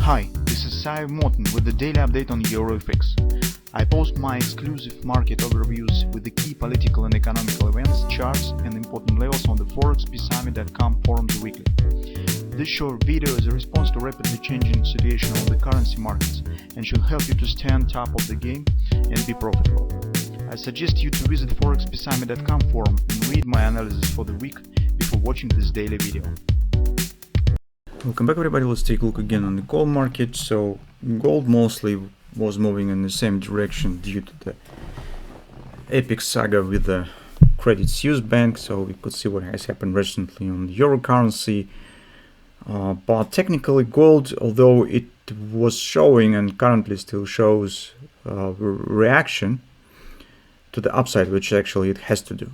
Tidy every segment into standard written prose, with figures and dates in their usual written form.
Hi, this is Sive Morten with the daily update on EuroFX. I post my exclusive market overviews with the key political and economical events, charts and important levels on the ForexPeaceArmy.com forums weekly. This short video is a response to rapidly changing situation on the currency markets and should help you to stay on top of the game and be profitable. I suggest you to visit ForexPeaceArmy.com forum and read my analysis for the week before watching this daily video. Welcome back everybody. Let's take a look again on the gold market. So gold mostly was moving in the same direction due to the epic saga with the Credit Suisse Bank. So we could see what has happened recently on the euro currency. But technically gold, although it was showing and currently still shows reaction to the upside, which actually it has to do,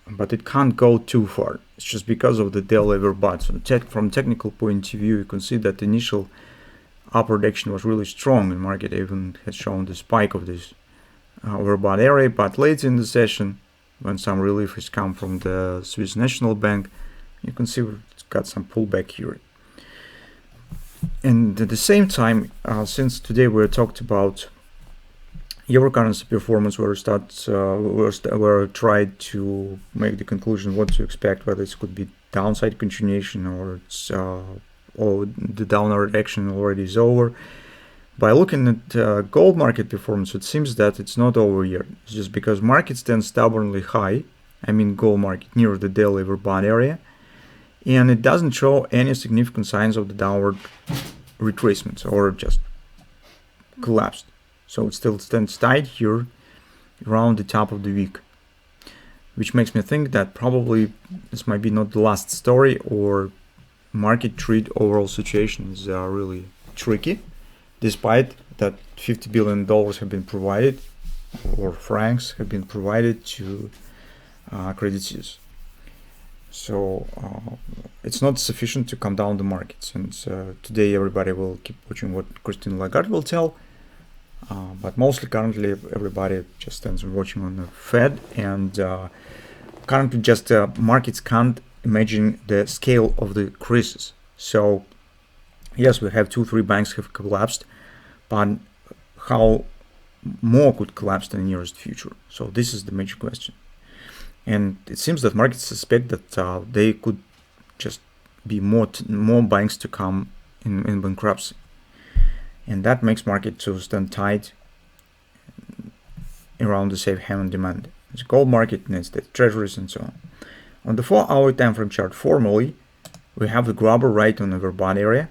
but it can't go too far. It's just because of the daily overbought. So from technical point of view, you can see that the initial upward direction was really strong, and market even has shown the spike of this overbought area. But later in the session, when some relief has come from the Swiss National Bank, you can see it's got some pullback here. And at the same time, since today we talked about euro currency performance, where we tried to make the conclusion what to expect, whether it could be downside continuation or the downward action already is over. By looking at gold market performance, it seems that it's not over yet. It's just because market stands stubbornly high. I mean gold market near the daily overbought area, and it doesn't show any significant signs of the downward retracements or just collapsed. So it still stands tight here around the top of the week, which makes me think that probably this might be not the last story, or market trade overall situation is really tricky, despite that $50 billion have been provided, or francs have been provided to Credit Suisse. So it's not sufficient to calm down the markets. And today everybody will keep watching what Christine Lagarde will tell. But mostly currently everybody just stands watching on the Fed, and currently just markets can't imagine the scale of the crisis. So yes, we have 2-3 banks have collapsed, but how more could collapse in the nearest future? So this is the major question. And it seems that markets suspect that they could just be more banks to come in bankruptcy. And that makes market to stand tight around the safe haven demand. It's gold market, and it's the treasuries and so on. On the 4-hour time frame chart, formally, we have the grabber right on the overbought area.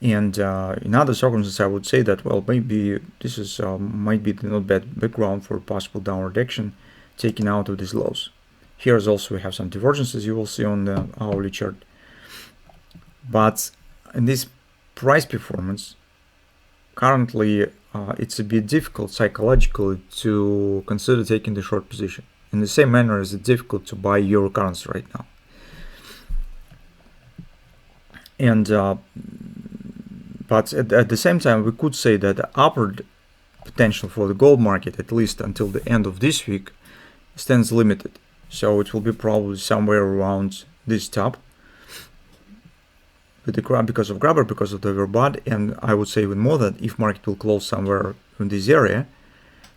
And in other circumstances, I would say that, well, maybe this is might be the not bad background for possible downward action taken out of these lows. Here also we have some divergences you will see on the hourly chart. But in this price performance, currently, it's a bit difficult psychologically to consider taking the short position. In the same manner as it's difficult to buy euro currency right now. And but at the same time, we could say that the upward potential for the gold market, at least until the end of this week, stands limited. So it will be probably somewhere around this top, with the grab because of grabber, because of the overbought. And I would say even more that if market will close somewhere in this area,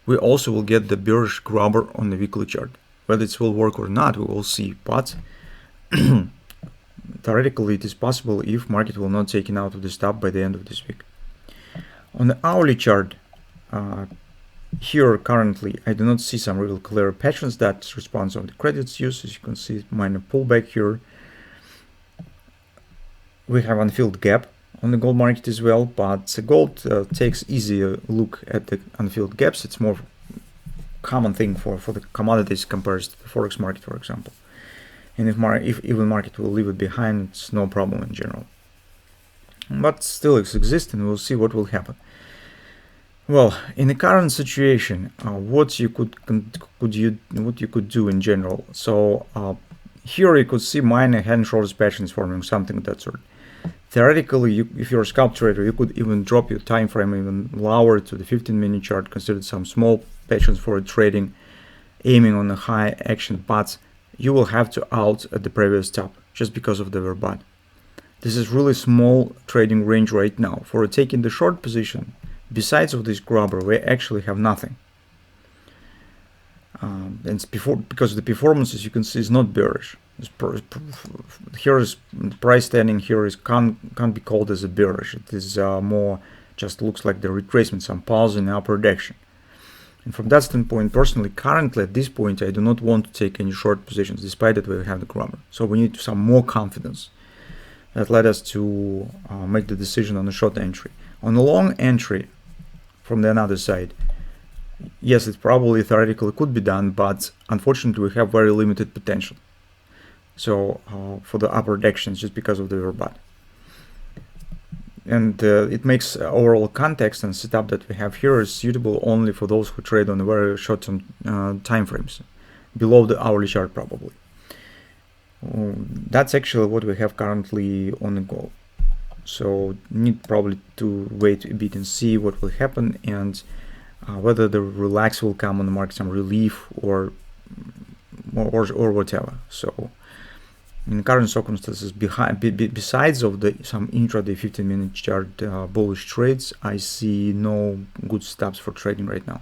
we also will get the bearish grabber on the weekly chart. Whether it will work or not, we will see. But theoretically, it is possible if market will not take it out of this top by the end of this week. On the hourly chart, here currently, I do not see some real clear patterns that responds on the Credit Suisse. As you can see, minor pullback here. We have unfilled gap on the gold market as well, but gold takes easier look at the unfilled gaps. It's more common thing for the commodities compared to the Forex market, for example. And if even market will leave it behind, it's no problem in general. But still it's existing. We'll see what will happen. Well, in the current situation, what you could do in general. So here you could see minor head and shoulders patterns forming, something of that sort. Theoretically, if you're a scalp trader, you could even drop your time frame even lower to the 15-minute chart, consider some small patterns for trading, aiming on a high action, but you will have to out at the previous top just because of the overbought. This is really small trading range right now. For taking the short position, besides of this grabber, we actually have nothing. And it's because the performance, as you can see, is not bearish. Here is the price standing here is can't be called as a bearish. It is more just looks like the retracement, some pause in the upper direction. And from that standpoint, personally, currently at this point, I do not want to take any short positions, despite that we have the grabber. So we need some more confidence that led us to make the decision on the short entry. On the long entry, from the another side, yes, it probably theoretically could be done, but unfortunately we have very limited potential. So for the upper directions, just because of the overbought. And it makes overall context and setup that we have here is suitable only for those who trade on the very short-term time frames, below the hourly chart probably. That's actually what we have currently on the go. So need probably to wait a bit and see what will happen, and whether the relax will come on the market, some relief or whatever. So in current circumstances, besides of some intraday 15-minute chart bullish trades, I see no good stops for trading right now.